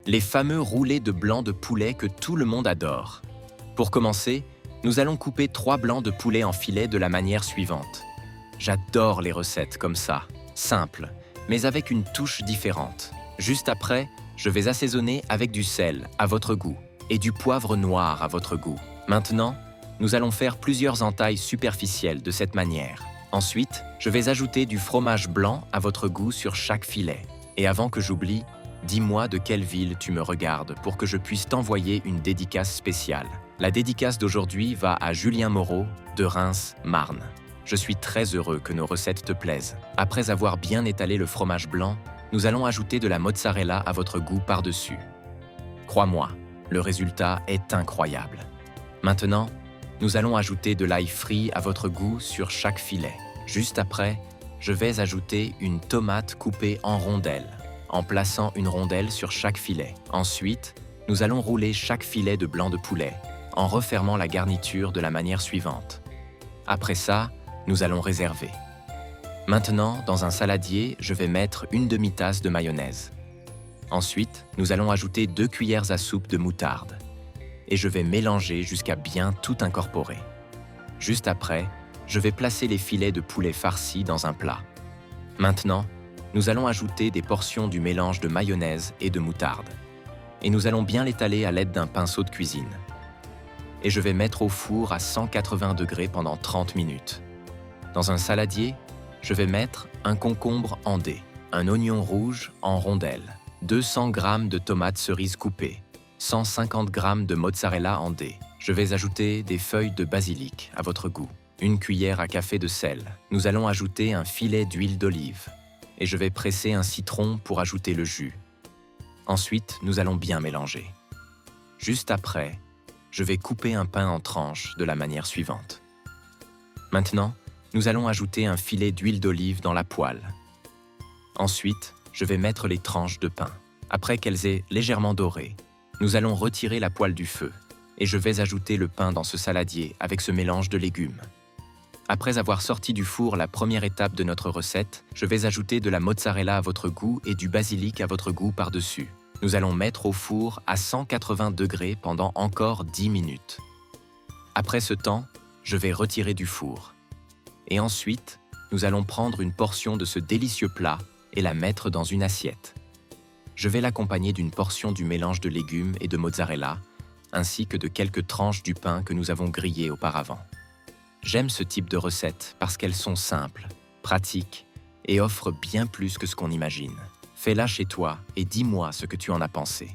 les fameux roulés de blanc de poulet que tout le monde adore. Pour commencer, nous allons couper 3 blancs de poulet en filets de la manière suivante. J'adore les recettes comme ça, simples, mais avec une touche différente. Juste après, je vais assaisonner avec du sel à votre goût et du poivre noir à votre goût. Maintenant, nous allons faire plusieurs entailles superficielles de cette manière. Ensuite, je vais ajouter du fromage blanc à votre goût sur chaque filet. Et avant que j'oublie, dis-moi de quelle ville tu me regardes pour que je puisse t'envoyer une dédicace spéciale. La dédicace d'aujourd'hui va à Julien Moreau de Reims, Marne. Je suis très heureux que nos recettes te plaisent. Après avoir bien étalé le fromage blanc, nous allons ajouter de la mozzarella à votre goût par-dessus. Crois-moi, le résultat est incroyable. Maintenant, nous allons ajouter de l'ail frit à votre goût sur chaque filet. Juste après, je vais ajouter une tomate coupée en rondelles, en plaçant une rondelle sur chaque filet. Ensuite, nous allons rouler chaque filet de blanc de poulet, en refermant la garniture de la manière suivante. Après ça, nous allons réserver. Maintenant, dans un saladier, je vais mettre une demi-tasse de mayonnaise. Ensuite, nous allons ajouter 2 cuillères à soupe de moutarde. Et je vais mélanger jusqu'à bien tout incorporer. Juste après, je vais placer les filets de poulet farcis dans un plat. Maintenant, nous allons ajouter des portions du mélange de mayonnaise et de moutarde. Et nous allons bien l'étaler à l'aide d'un pinceau de cuisine. Et je vais mettre au four à 180 degrés pendant 30 minutes. Dans un saladier, je vais mettre un concombre en dés, un oignon rouge en rondelles, 200 g de tomates cerises coupées, 150 g de mozzarella en dés. Je vais ajouter des feuilles de basilic à votre goût, une cuillère à café de sel. Nous allons ajouter un filet d'huile d'olive et je vais presser un citron pour ajouter le jus. Ensuite, nous allons bien mélanger. Juste après, je vais couper un pain en tranches de la manière suivante. Maintenant, nous allons ajouter un filet d'huile d'olive dans la poêle. Ensuite, je vais mettre les tranches de pain. Après qu'elles aient légèrement doré, nous allons retirer la poêle du feu et je vais ajouter le pain dans ce saladier avec ce mélange de légumes. Après avoir sorti du four la première étape de notre recette, je vais ajouter de la mozzarella à votre goût et du basilic à votre goût par-dessus. Nous allons mettre au four à 180 degrés pendant encore 10 minutes. Après ce temps, je vais retirer du four. Et ensuite, nous allons prendre une portion de ce délicieux plat et la mettre dans une assiette. Je vais l'accompagner d'une portion du mélange de légumes et de mozzarella, ainsi que de quelques tranches du pain que nous avons grillé auparavant. J'aime ce type de recettes parce qu'elles sont simples, pratiques et offrent bien plus que ce qu'on imagine. Fais-la chez toi et dis-moi ce que tu en as pensé.